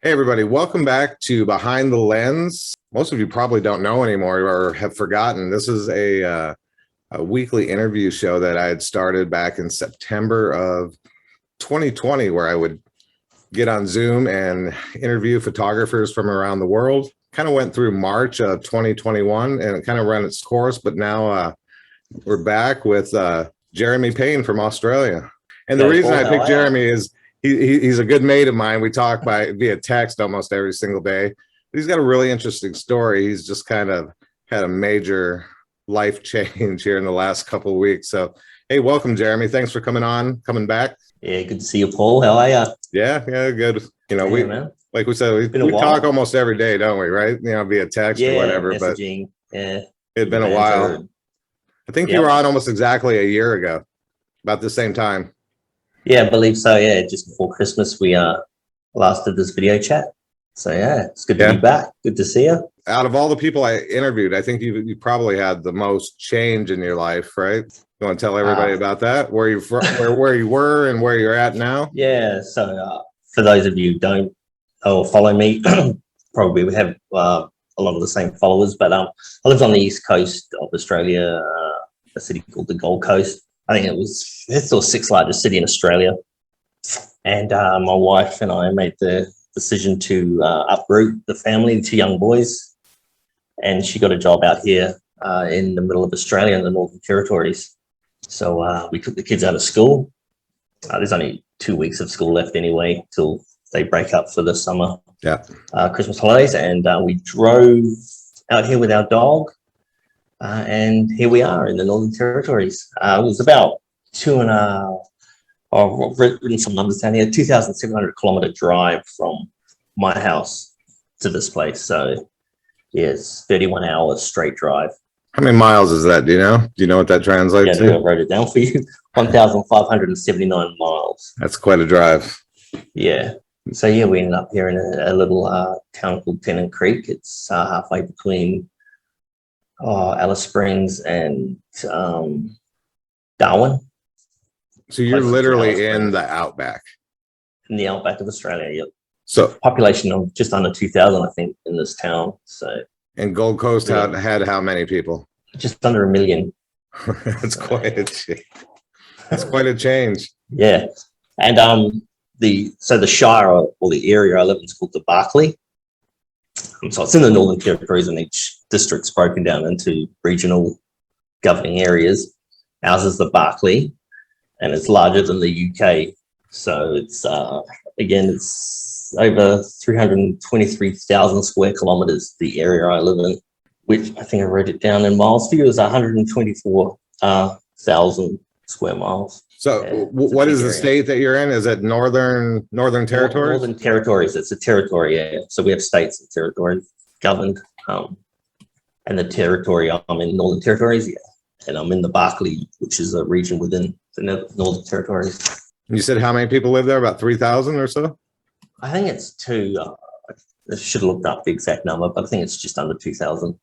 Hey, everybody, welcome back to Behind the Lens. Most of you probably don't know anymore or have forgotten. This is a weekly interview show that I had started back in September of 2020, where I would get on Zoom and interview photographers from around the world. Kind of went through March of 2021 and it kind of ran its course, but now we're back with Jeremy Payne from Australia. And the reason I picked Jeremy is he's a good mate of mine. We talk via text almost every single day. He's got a really interesting story. He's just kind of had a major life change here in the last couple of weeks. So, hey, welcome, Jeremy. Thanks for coming back. Yeah, good to see you, Paul. How are you? Yeah, good. You know, like we said, we talk almost every day, don't we? Right? You know, via text or whatever. Messaging. But it'd been a while. I think you were on almost exactly a year ago, about the same time. Yeah, I believe so. Yeah, just before Christmas, we last did this video chat. So yeah, it's good to be back. Good to see you. Out of all the people I interviewed, I think you probably had the most change in your life, right? You want to tell everybody about that? Where you where you were and where you're at now? Yeah. So for those of you who don't follow me, probably we have a lot of the same followers. But I lived on the east coast of Australia, a city called the Gold Coast. I think it's the sixth largest city in Australia. And my wife and I made the decision to uproot the family, 2 young boys. And she got a job out here in the middle of Australia in the Northern Territories. So we took the kids out of school. There's only 2 weeks of school left anyway, till they break up for the summer Christmas holidays. And we drove out here with our dog. And here we are in the Northern Territories. It was about I've written some numbers down here, 2,700 kilometer drive from my house to this place. So yes, 31 hours straight drive. How many miles is that? Do you know? Do you know what that translates to? I wrote it down for you. 1,579 miles. That's quite a drive. Yeah. So yeah, we ended up here in a little town called Tennant Creek. It's halfway between Alice Springs and Darwin. So you're literally in the outback. In the outback of Australia, yep. So population of just under 2,000, I think, in this town. So. And Gold Coast had how many people? Just under 1 million. That's quite a change. That's quite a change. Yeah, and the Shire or the area I live in is called the Barkly. So it's in the Northern Territories, and each district's broken down into regional governing areas. Ours is the Barkly, and it's larger than the UK. So it's it's over 323,000 square kilometers, the area I live in, which I think I wrote it down in miles for you, is 124,000 square miles. So what is the state that you're in? Is it Northern Territories? Northern Territories. It's a territory, yeah. So we have states and territories governed. And the territory I'm in, Northern Territories, yeah. And I'm in the Barkly, which is a region within the Northern Territories. You said how many people live there? About 3,000 or so? I think it's 2. I should have looked up the exact number, but I think it's just under 2,000.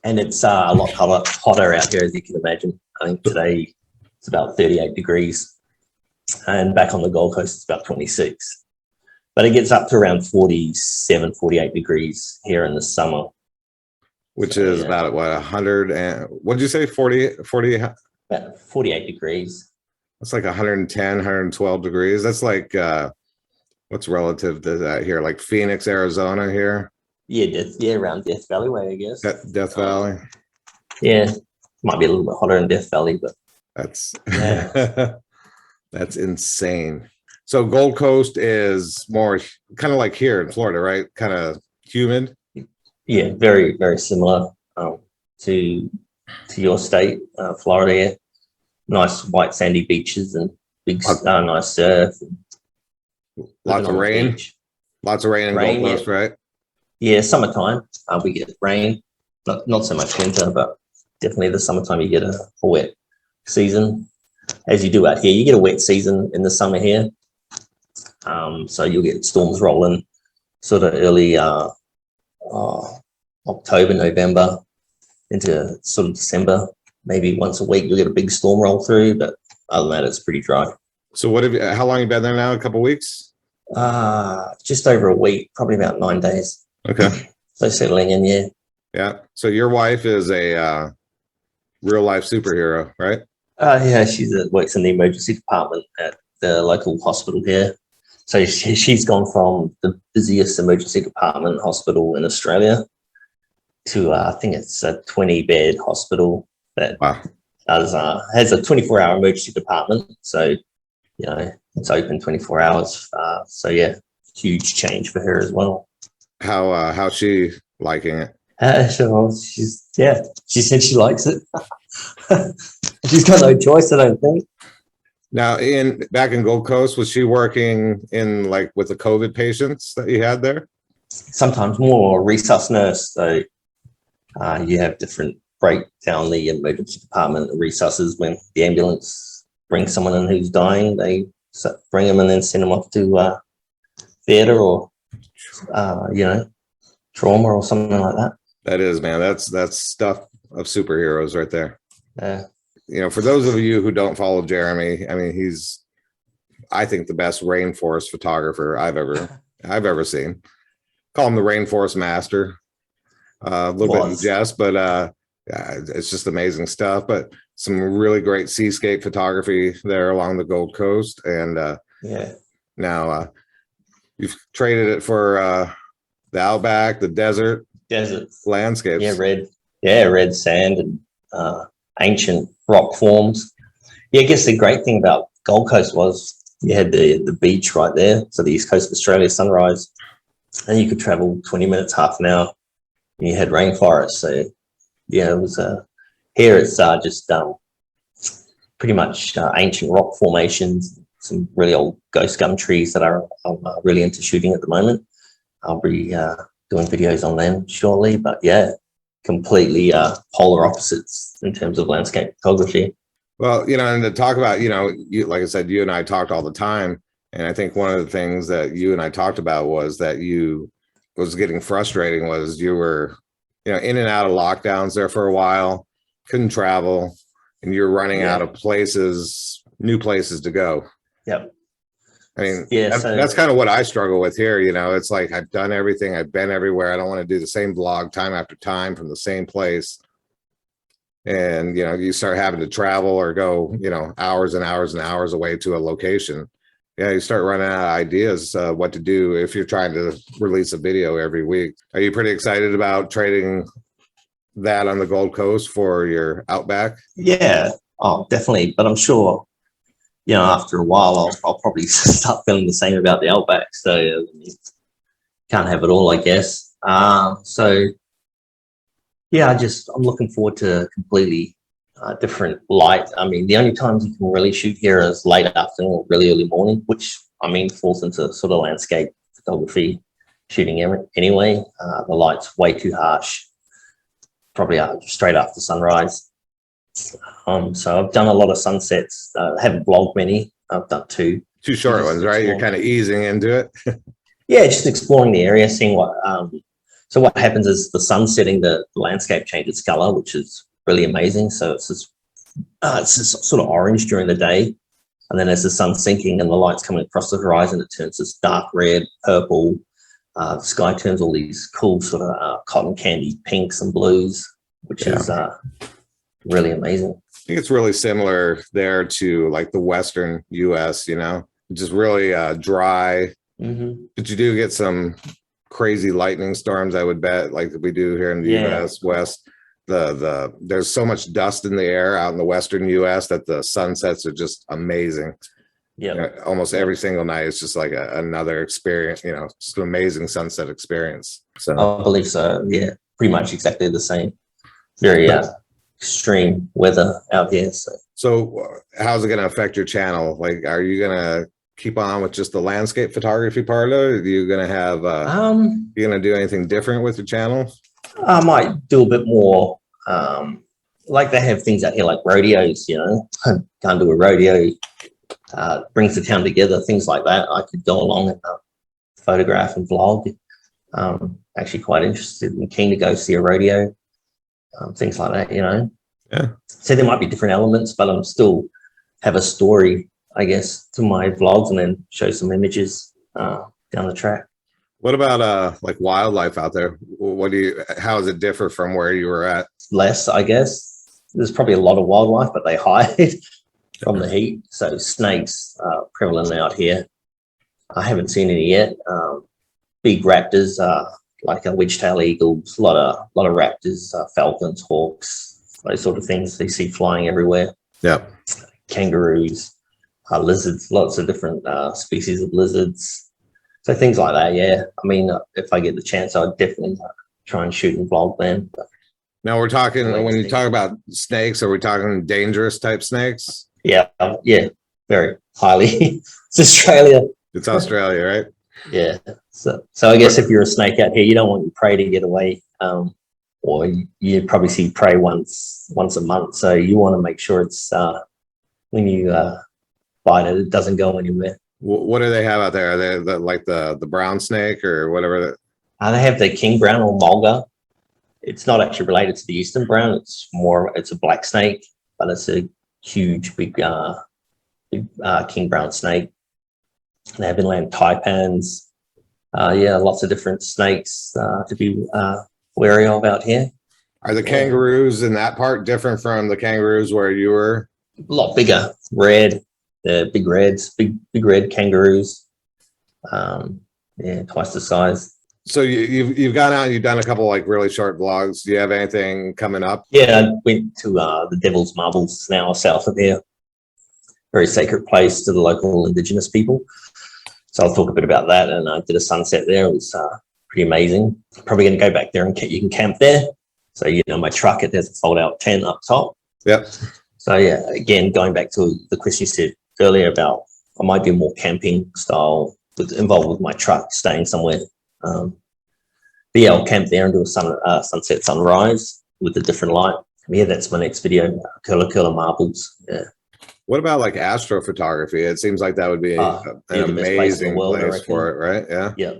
And it's a lot hotter out here, as you can imagine. I think today it's about 38 degrees. And back on the Gold Coast, it's about 26. But it gets up to around 47, 48 degrees here in the summer. Which is about, what, 100 and, what did you say, 40? About 48 degrees. That's like 110, 112 degrees. That's like, what's relative to that here? Like Phoenix, Arizona here? Yeah, around Death Valley way, I guess. Death Valley? Yeah, might be a little bit hotter in Death Valley, but. That's that's insane. So Gold Coast is more kind of like here in Florida, right? Kind of humid. Yeah, very, very similar to your state, Florida. Yeah. Nice white sandy beaches and big nice surf. Lots of rain. Lots of rain in Gold Coast, right? Yeah, summertime we get rain. Not so much winter, but definitely the summertime you get a wet season, as you do out here. You get a wet season in the summer here, so you'll get storms rolling sort of early October, November into sort of December. Maybe once a week you'll get a big storm roll through, but other than that, it's pretty dry. So how long have you been there now? A couple of weeks? Just over a week, probably about 9 days. Okay. So settling in, yeah. Yeah. So your wife is a real life superhero, right? Yeah, works in the emergency department at the local hospital here. So she's gone from the busiest emergency department hospital in Australia to I think it's a 20-bed hospital that Wow. has a 24-hour emergency department. So, you know, it's open 24 hours. So yeah, huge change for her as well. How's she liking it? So she said she likes it. She's got no choice, I don't think. Now, back in Gold Coast, was she working in like with the COVID patients that you had there? Sometimes more resus nurse. So you have different break down the emergency department resus's when the ambulance brings someone in who's dying. They bring them and then send them off to theater or trauma or something like that. That is, man. That's stuff of superheroes right there. Yeah. You know, for those of you who don't follow Jeremy, I mean, he's, I think, the best rainforest photographer I've ever seen. Call him the rainforest master. A little bit in jest, but it's just amazing stuff. But some really great seascape photography there along the Gold Coast, and now you've traded it for the outback, the desert landscapes. Red sand and ancient rock forms. Yeah, I guess the great thing about Gold Coast was you had the beach right there, so the east coast of Australia sunrise, and you could travel 20 minutes, half an hour, and you had rainforest. So yeah, it was here it's just pretty much ancient rock formations, some really old ghost gum trees that I'm really into shooting at the moment. I'll be doing videos on them shortly, but yeah, completely polar opposites in terms of landscape photography. Well, you know, and to talk about, you know, like I said, you and I talked all the time. And I think one of the things that you and I talked about was that was getting frustrating was you were, you know, in and out of lockdowns there for a while, couldn't travel, and you're running out of new places to go. Yep. I mean, that's kind of what I struggle with here. You know, it's like I've done everything. I've been everywhere. I don't want to do the same vlog time after time from the same place. And, you know, you start having to travel or go, you know, hours and hours and hours away to a location. Yeah, you start running out of ideas what to do if you're trying to release a video every week. Are you pretty excited about trading that on the Gold Coast for your outback? Yeah, definitely. But I'm sure, you know, after a while, I'll probably start feeling the same about the outback. So can't have it all, I guess. So yeah, I'm looking forward to completely different light. I mean, the only times you can really shoot here is late afternoon or really early morning, which I mean falls into sort of landscape photography shooting anyway. The light's way too harsh, probably straight after sunrise. So I've done a lot of sunsets. I haven't vlogged many. I've done two short ones, right? You're kind of easing into it. Yeah, just exploring the area, seeing what. So what happens is the sun setting, the landscape changes color, which is really amazing. So it's this sort of orange during the day, and then as the sun's sinking and the light's coming across the horizon, it turns this dark red, purple. The sky turns all these cool sort of cotton candy pinks and blues, which is really amazing. I think it's really similar there to like the Western US, you know, just really dry. Mm-hmm. But you do get some crazy lightning storms, I would bet, like we do here in the US West. There's so much dust in the air out in the Western US that the sunsets are just amazing. Yeah, you know, almost every single night it's just like another experience, you know, just an amazing sunset experience. So I believe so. Yeah, pretty much exactly the same. Very extreme weather out here. So how's it going to affect your channel? Like, are you going to keep on with just the landscape photography part of it? Are you going to have you going to do anything different with your channel? I might do a bit more. Like they have things out here like rodeos, you know. Can't do a rodeo. Brings the town together, things like that. I could go along and photograph and vlog. Actually quite interested and keen to go see a rodeo. Things like that, you know. Yeah. So there might be different elements, but I'm still have a story, I guess, to my vlogs and then show some images. down the track. What about like wildlife out there? How does it differ from where you were at? Less, I guess. There's probably a lot of wildlife, but they hide from the heat. So snakes are prevalent out here. I haven't seen any yet. Big raptors, like a wedge-tailed eagles, a lot of raptors, falcons, hawks, those sort of things you see flying everywhere. Yeah. Kangaroos, lizards, lots of different species of lizards. So things like that, yeah. I mean, if I get the chance, I'd definitely try and shoot and vlog them. Now we're talking, when you talk about snakes, are we talking dangerous type snakes? Yeah, very highly. It's Australia. It's Australia, right? Yeah. So I guess if you're a snake out here, you don't want your prey to get away. Or you probably see prey once a month. So you want to make sure it's when you bite it, it doesn't go anywhere. What do they have out there? Are they like the brown snake or whatever? They have the king brown or mulga. It's not actually related to the eastern brown. It's a black snake, but it's a huge, big king brown snake. They have inland taipans. Lots of different snakes to be wary of out here. Are the kangaroos in that part different from the kangaroos where you were? A lot bigger, red. They're big reds, big red kangaroos. Twice the size. So you've gone out and you've done a couple like really short vlogs. Do you have anything coming up? Yeah, I went to the Devil's Marbles, now south of here. Very sacred place to the local indigenous people. So I'll talk a bit about that. And I did a sunset there. It was pretty amazing. Probably going to go back there and you can camp there. So, my truck, there's a fold-out tent up top. Yep. So, again, going back to the question you said earlier about I might do more camping style involved with my truck, staying somewhere. I'll camp there and do a sunset sunrise with a different light. Yeah, that's my next video, Curler Marbles. Yeah. What about like Astro Photography? It seems like that would be an amazing place for it, right? Yeah.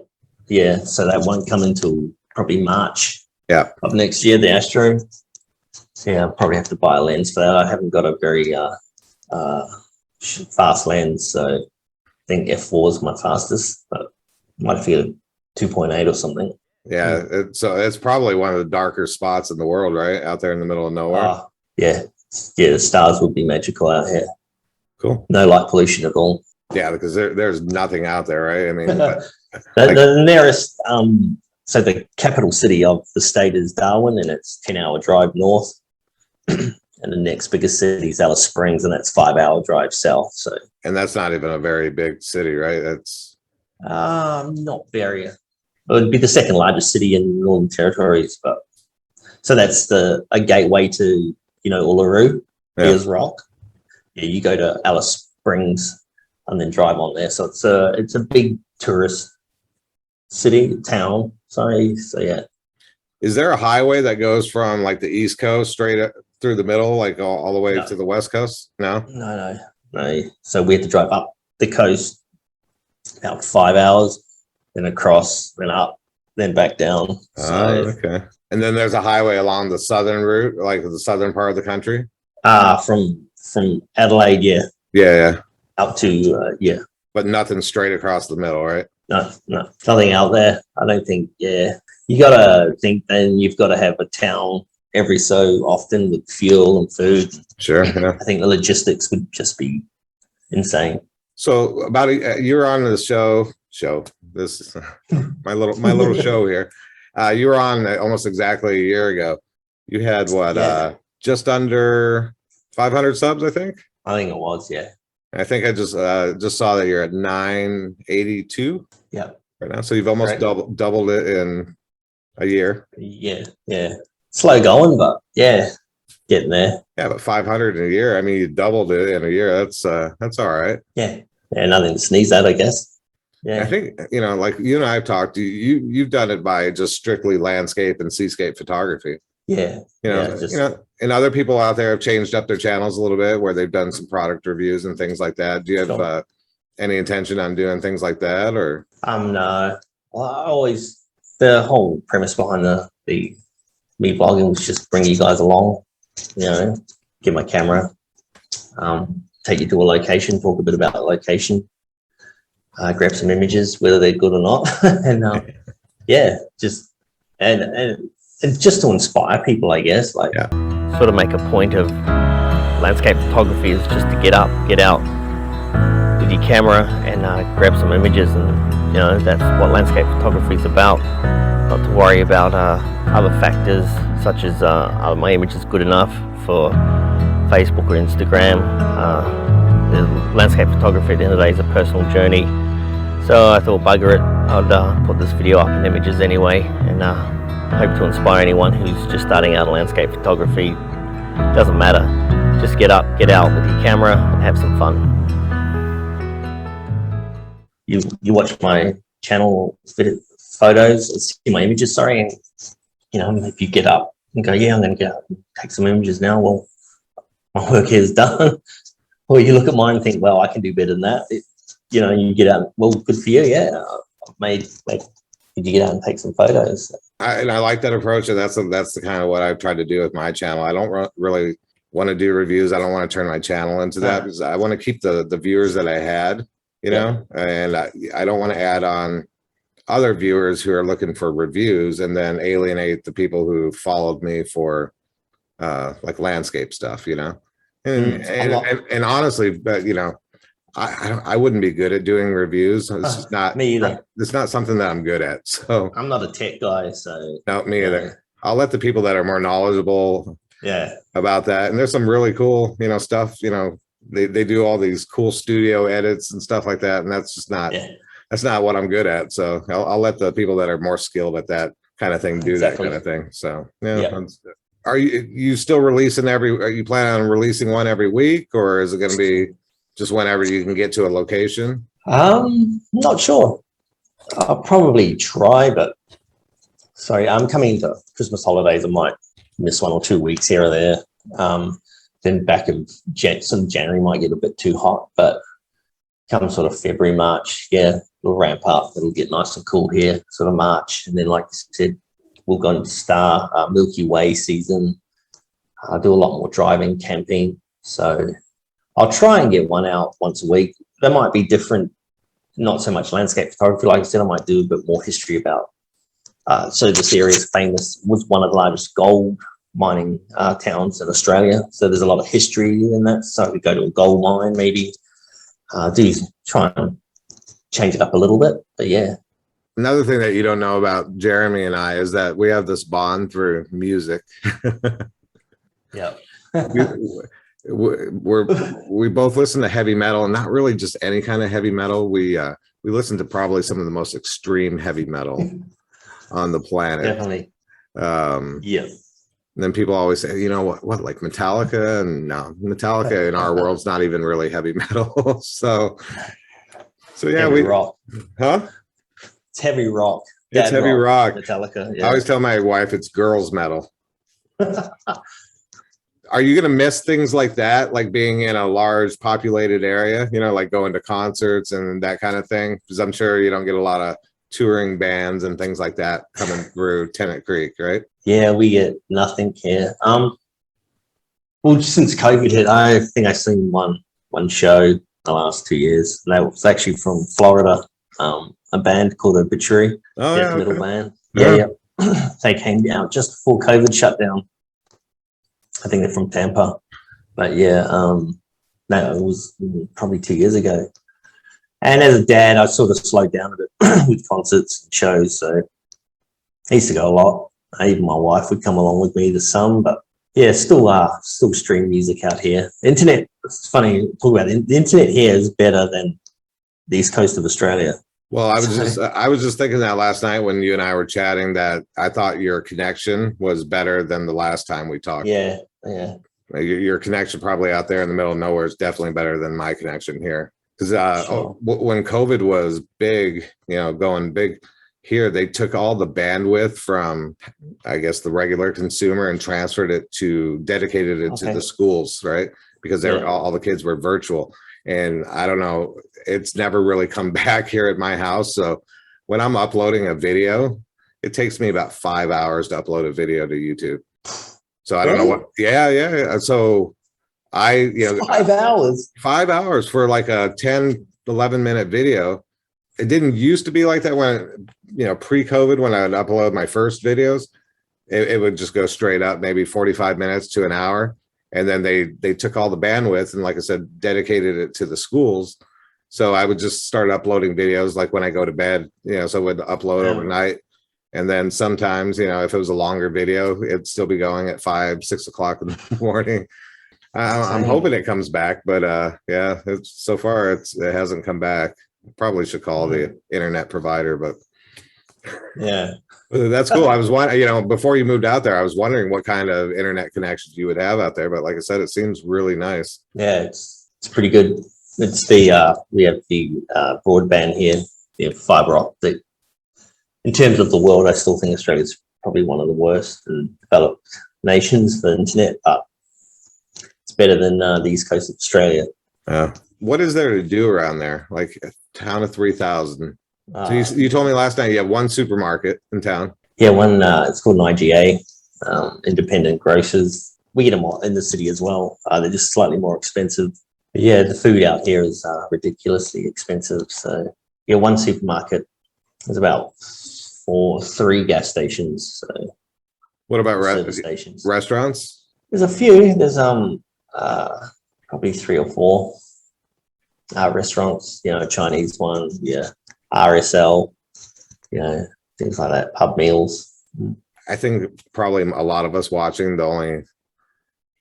Yeah. So that won't come until probably March. Yeah. Of next year, the Astro. So I'll probably have to buy a lens for that. I haven't got a very fast lens, so I think f4 is my fastest, but might feel 2.8 or something. Yeah. So it's probably one of the darker spots in the world, right? Out there in the middle of nowhere. Yeah. The stars would be magical out here. Cool. No light pollution at all. Yeah, because there's nothing out there, right? I mean, the nearest, so the capital city of the state is Darwin, and it's 10-hour drive north. And the next biggest city is Alice Springs, and that's 5-hour drive south. So, and that's not even a very big city, right? That's not very. It would be the second largest city in Northern Territories, but so that's a gateway to Uluru, Ayers Rock. Yeah, you go to Alice Springs and then drive on there. So it's a big tourist town. Sorry, so yeah. Is there a highway that goes from like the East Coast straight up through the middle, like all the way to the West Coast? No. So we had to drive up the coast about 5 hours, then across, then up, then back down. Okay. And then there's a highway along the southern route, like the southern part of the country. From Adelaide, Yeah. up to But nothing straight across the middle, right? No, nothing out there. I don't think. Yeah, you got to think. Then you've got to have a town every so often with fuel and food. Sure. Yeah. I think the logistics would just be insane. So about you were on the show. This is my little show here. You were on almost exactly a year ago. You had what? Just under 500 subs, I think. I think it was. Yeah. I think I just saw that you're at 982. Yeah. Right now, so you've almost doubled it in a year. Yeah. Slow going, but getting there. Yeah, but 500 in a year. I mean, you doubled it in a year. That's all right. Yeah, nothing to sneeze at, I guess. Yeah, I think like you and I have talked. You've done it by just strictly landscape and seascape photography. Yeah, and other people out there have changed up their channels a little bit where they've done some product reviews and things like that. Do you have any intention on doing things like that, or? No. Well, the whole premise behind the me vlogging was just bring you guys along. Get my camera, take you to a location, talk a bit about the location. grab some images, whether they're good or not, and yeah, just and just to inspire people, I guess. Like, sort of make a point of landscape photography is just to get out with your camera and grab some images, and that's what landscape photography is about. Not to worry about other factors such as are my images good enough for Facebook or Instagram. Landscape photography at the end of the day is a personal journey, so I thought, bugger it, I'd put this video up in images anyway, and hope to inspire anyone who's just starting out in landscape photography. Doesn't matter, just get out with your camera and have some fun. You watch my channel photos, see my images, sorry, and if you get up and go, yeah, I'm going to get up and take some images now, well, my work here is done. Or you look at mine and think, well, I can do better than that. You get out, well, good for you, yeah. Did you get out and take some photos? I like that approach, and that's the kind of what I've tried to do with my channel. I don't really want to do reviews. I don't want to turn my channel into that, because I want to keep the viewers that I had, and I don't want to add on other viewers who are looking for reviews and then alienate the people who followed me for like landscape stuff, and honestly, but I wouldn't be good at doing reviews. It's just not me either. It's not something that I'm good at. So I'm not a tech guy, so no, me either. I'll let the people that are more knowledgeable about that. And there's some really cool, stuff, they do all these cool studio edits and stuff like that. And that's just not, that's not what I'm good at. So I'll let the people that are more skilled at that kind of thing do that kind of thing. So are you still releasing are you planning on releasing one every week, or is it going to be just whenever you can get to a location? Not sure. I'll probably try, but sorry, I'm coming into Christmas holidays. I might miss 1 or 2 weeks here or there. Then back in January might get a bit too hot, but come sort of February, March, it'll ramp up. It'll get nice and cool here, sort of March. And then, like you said, we'll go into Star Milky Way season. I do a lot more driving, camping. So I'll try and get one out once a week. That might be different, not so much landscape photography. Like I said, I might do a bit more history about. So this area is famous, was one of the largest gold mining towns in Australia. So there's a lot of history in that. So we go to a gold mine, maybe try and change it up a little bit. But yeah. Another thing that you don't know about Jeremy and I is that we have this bond through music. Yeah. we both listen to heavy metal, and not really just any kind of heavy metal. We listen to probably some of the most extreme heavy metal on the planet. Definitely. And then people always say, what, like Metallica? And no, Metallica in our world's not even really heavy metal. so yeah, heavy rock. Huh? It's heavy rock. It's heavy rock. Metallica. Yeah. I always tell my wife it's girls metal. Are you going to miss things like that, like being in a large populated area, like going to concerts and that kind of thing? Because I'm sure you don't get a lot of touring bands and things like that coming through Tennant Creek, right? Yeah, we get nothing here. Well, since COVID hit, I think I've seen one show the last 2 years. And that was actually from Florida, a band called Obituary, death metal band. Yeah. They came down just before COVID shut down. I think they're from Tampa, but no, it was probably 2 years ago. And as a dad, I sort of slowed down a bit with concerts and shows. So I used to go a lot. Even my wife would come along with me to some, but yeah, still stream music out here. Internet, it's funny talk about it. The internet here is better than the east coast of Australia. Well, I was just thinking that last night when you and I were chatting, that I thought your connection was better than the last time we talked. Yeah. Your connection probably out there in the middle of nowhere is definitely better than my connection here. Because when COVID was big, going big here, they took all the bandwidth from, I guess, the regular consumer and dedicated it to the schools, right? Because all the kids were virtual. And I don't know, it's never really come back here at my house. So when I'm uploading a video, it takes me about 5 hours to upload a video to YouTube. So I don't know what. Yeah. So 5 hours. 5 hours for like a 10, 11 minute video. it didn't used to be like that when, pre-COVID, when I would upload my first videos, it would just go straight up, maybe 45 minutes to an hour. And then they took all the bandwidth and, like I said, dedicated it to the schools. So I would just start uploading videos like when I go to bed, so I would upload overnight. And then sometimes, if it was a longer video, it'd still be going at 5, 6 o'clock in the morning. I'm hoping it comes back, but so far it hasn't come back. Probably should call the internet provider, but yeah, that's cool. I was wondering, before you moved out there, I was wondering what kind of internet connections you would have out there. But like I said, it seems really nice. Yeah, it's pretty good. It's we have the broadband here, fiber optic. In terms of the world, I still think Australia's probably one of the worst developed nations for internet, but it's better than the east coast of Australia. What is there to do around there? Like a town of 3,000. So you told me last night you have one supermarket in town. Yeah, one. It's called an IGA, independent grocers. We get them in the city as well. They're just slightly more expensive. But yeah, the food out here is ridiculously expensive. So yeah, one supermarket is about 3 gas stations. So what about stations? Restaurants? There's a few. There's probably 3 or 4 restaurants. Chinese one. Yeah. RSL, things like that, pub meals. I think probably a lot of us watching, the only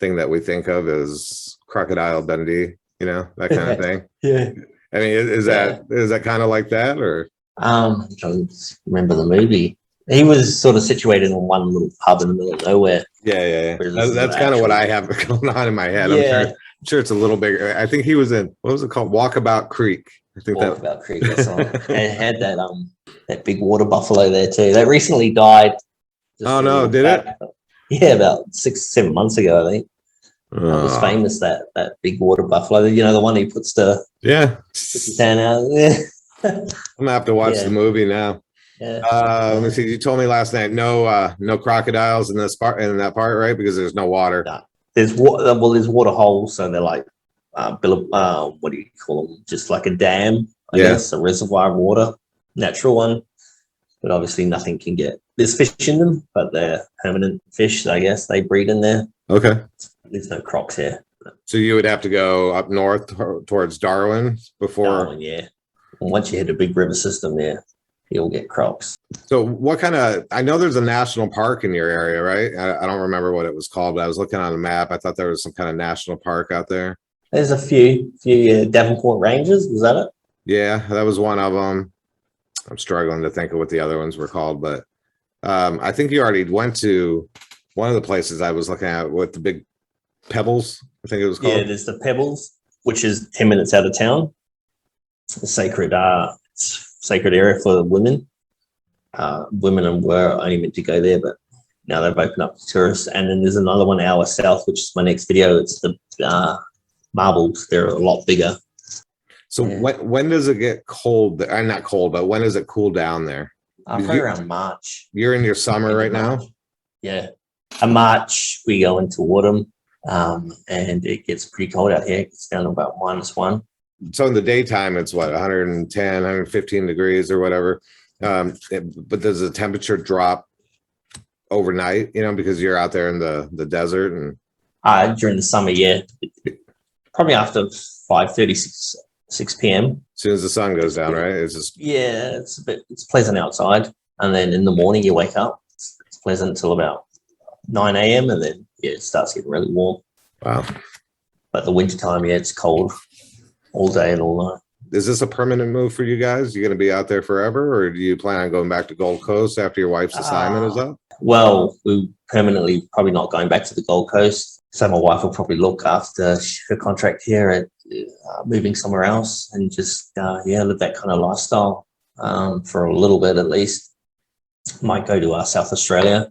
thing that we think of is Crocodile Dundee, that kind of thing. Yeah. I mean, is that kind of like that, or? I'm trying to remember the movie. He was sort of situated in one little pub in the middle of nowhere. Yeah. That's kind of what I have going on in my head. Yeah. I'm sure it's a little bigger. I think he was in, what was it called? Walkabout Creek. I think Walkabout Creek. That's on. And had that big water buffalo there too. That recently died. Oh no, did it? Yeah, about 6-7 months ago, I think. It was famous, that big water buffalo. The one who puts his hand out. Yeah. I'm gonna have to watch the movie now. Yeah. Let me see. You told me last night no crocodiles in that part, right? Because there's no water. No. There's water. Well, there's water holes, so they're like what do you call them? Just like a dam, I guess, a reservoir of water, natural one. But obviously, nothing can get. There's fish in them, but they're permanent fish. I guess they breed in there. Okay. There's no crocs here. So you would have to go up north towards Darwin before. Darwin, yeah. And once you hit a big river system there, you'll get crocs. So what kind of, I know there's a national park in your area, right? I don't remember what it was called, but I was looking on a map. I thought there was some kind of national park out there. There's a few Davenport Ranges. Was that it? Yeah, that was one of them. I'm struggling to think of what the other ones were called, but I think you already went to one of the places I was looking at with the big pebbles, I think it was called. Yeah, there's the Pebbles, which is 10 minutes out of town. It's a sacred area for women. Women were only meant to go there, but now they've opened up to tourists. And then there's another 1 hour south, which is my next video. It's the marbles. They're a lot bigger. So when does it get cold? Not cold, but when does it cool down there? Probably around March. You're in your summer right now? Yeah. In March, we go into autumn, and it gets pretty cold out here. It gets down to about -1. So in the daytime, it's what, 110, 115 degrees or whatever. But does the temperature drop overnight, because you're out there in the desert? And during the summer, yeah. Probably after 5:30, 6 p.m. As soon as the sun goes down, right? It's just it's pleasant outside, and then in the morning you wake up. It's pleasant until about 9 a.m. and then it starts getting really warm. Wow! But the wintertime, it's cold all day and all night. Is this a permanent move for you guys? You going to be out there forever, or do you plan on going back to Gold Coast after your wife's assignment is up? Well, we're permanently probably not going back to the Gold Coast. So my wife will probably look after her contract here at moving somewhere else and just, live that kind of lifestyle for a little bit at least. Might go to South Australia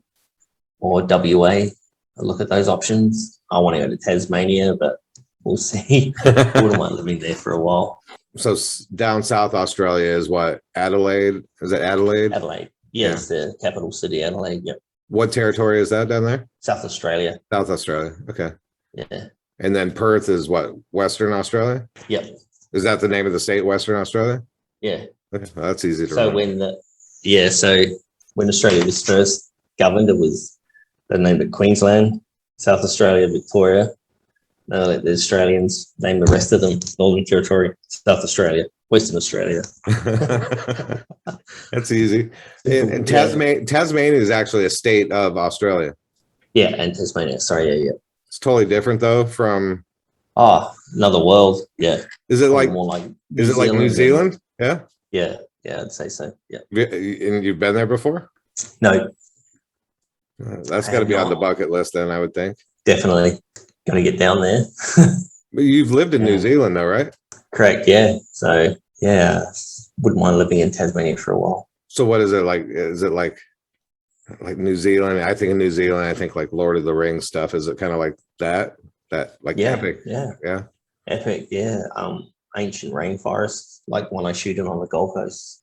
or WA, look at those options. I want to go to Tasmania, but we'll see. I wouldn't mind living there for a while. So down South Australia is what? Adelaide? Is it Adelaide? Adelaide. Yeah, it's the capital city, Adelaide. Yep. What territory is that down there? South Australia. South Australia. Okay. Yeah. And then Perth is what? Western Australia? Yep. Is that the name of the state, Western Australia? Yeah. Okay, well, that's easy to So remember. when Australia was first governed, they named it Queensland, South Australia, Victoria. Let the Australians name the rest of them: Northern Territory, South Australia, Western Australia. That's easy. And Yeah. Tasmania is actually a state of Australia. Yeah, and Tasmania. Sorry, yeah. It's totally different though from. Oh, another world. Yeah, Is it probably like more like is New it like New Zealand. And, Zealand? Yeah. yeah, I'd say so. Yeah. And you've been there before? No, That's I got to have be on the not. bucket list then, I would think. Definitely got to get down there. But you've lived in New Yeah. Zealand though, right? Correct. Yeah. So yeah, wouldn't mind living in Tasmania for a while. So what is it like? Is it like New Zealand? I think in New Zealand, I think like Lord of the Rings stuff. Is it kind of like that? That like Yeah. epic? Yeah. Yeah. Epic. Yeah. Ancient rainforests, like one I shoot in on the Gold Coast.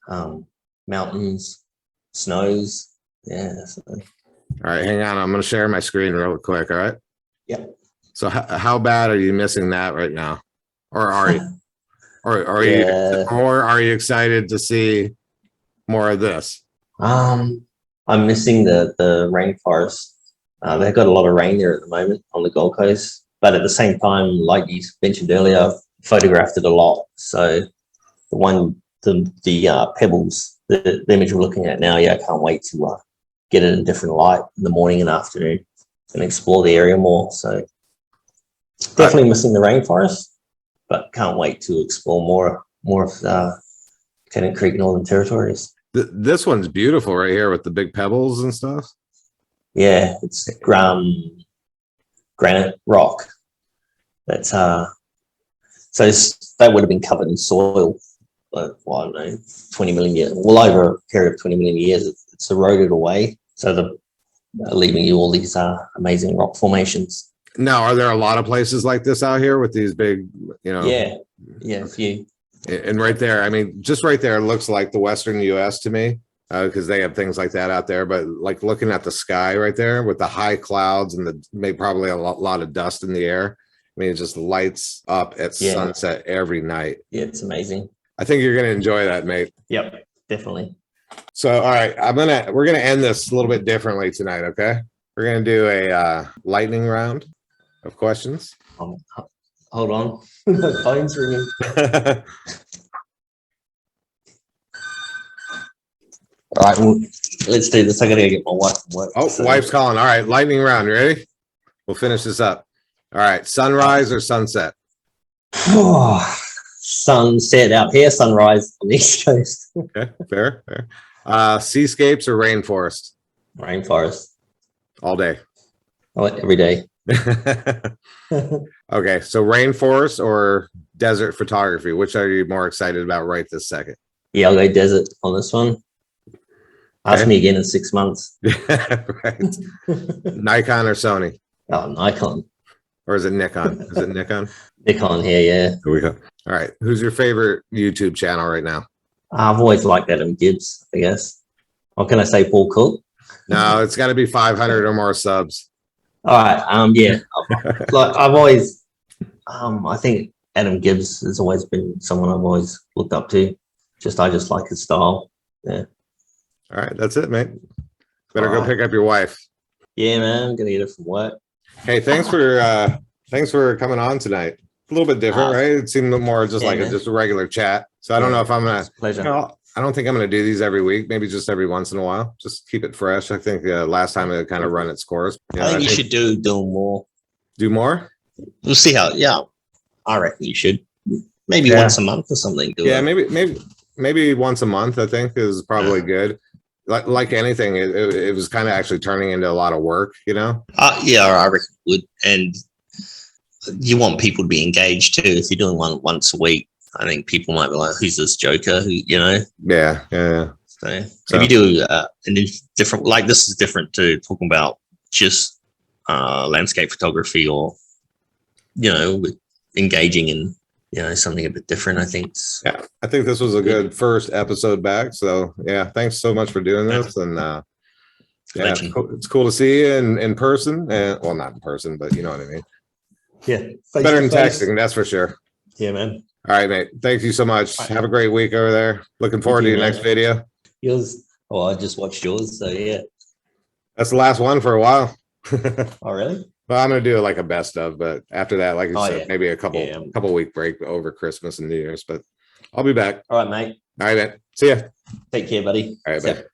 Mountains, snows. Yeah. So, All right, hang on. I'm going to share my screen real quick. All right. yeah. So how bad are you missing that right now, or are you, or Yeah. are you excited to see more of this? I'm missing the rainforest. They've got a lot of rain there at the moment on the Gold Coast, but at the same time, like you mentioned earlier, I've photographed it a lot. So the pebbles, the image we're looking at now, yeah, I can't wait to get it in different light in the morning and afternoon and explore the area more. So definitely missing the rainforest, but can't wait to explore more of Tennant Creek, Northern Territories. This one's beautiful right here with the big pebbles and stuff. Yeah, it's granite rock. That's that would have been covered in soil. Well, I don't know, 20 million years. Well, over a period of 20 million years, it's eroded away. So leaving you all these amazing rock formations. Now, are there a lot of places like this out here with these big, Yeah, a few. And right there, I mean, just right there, it looks like the Western US to me, because they have things like that out there. But like looking at the sky right there with the high clouds and maybe probably a lot of dust in the air. I mean, it just lights up at sunset every night. Yeah, it's amazing. I think you're going to enjoy that, mate. Yep, definitely. So, all right, we're going to end this a little bit differently tonight. Okay. We're going to do a lightning round of questions. Hold on. The phone's ringing. All right, well, let's do this. I gotta get my wife from work. Oh, wife's calling. All right, lightning round. You ready? We'll finish this up. All right, sunrise or sunset? Sunset out here, sunrise on the East Coast. Okay, fair. Seascapes or rainforest? Rainforest. All day. Every day. Okay, so rainforest or desert photography? Which are you more excited about right this second? Yeah, I'll go desert on this one. Ask me again in 6 months. Right. Nikon or Sony? Oh, Nikon. Or is it Nikon? Is it Nikon? Nikon here, yeah. Here we go. All right. Who's your favorite YouTube channel right now? I've always liked Adam Gibbs, I guess. What can I say, Paul Cook? No, it's got to be 500 or more subs. All right. Yeah. Like I've always, I think Adam Gibbs has always been someone I've always looked up to. I just like his style. Yeah. All right. That's it, mate. Better go pick up your wife. Yeah, man. I'm going to get it from work. Hey, thanks for coming on tonight. A little bit different, right? It seemed more just like just a regular chat. So I don't know if I'm gonna. Pleasure. I don't think I'm gonna do these every week. Maybe just every once in a while. Just keep it fresh. I think last time it kind of run its course. I think you should do more. Do more. We'll see how. Yeah, I reckon you should. Maybe once a month or something. Maybe once a month. I think is probably good. Like anything, it was kind of actually turning into a lot of work, Yeah, I reckon it would. And you want people to be engaged too. If you're doing one once a week, I think people might be like, "Who's this joker?" Yeah. So if you do a different, like this is different to talking about just landscape photography or engaging in something a bit different. I think. I think this was a good first episode back. So yeah, thanks so much for doing this. And it's cool to see you in person. And well, not in person, but you know what I mean. Yeah, better than texting, that's for sure. Yeah, man. All right, mate. Thank you so much. All right. Have a great week over there. Looking forward to too, your man. next video. Yours. Oh, I just watched yours. So yeah. That's the last one for a while. Oh, really? Well, I'm gonna do it like a best of, but after that, like you Oh, said, yeah. maybe a couple week break over Christmas and New Year's. But I'll be back. All right, mate. All right, man. See ya. Take care, buddy. All right, See ya. bye.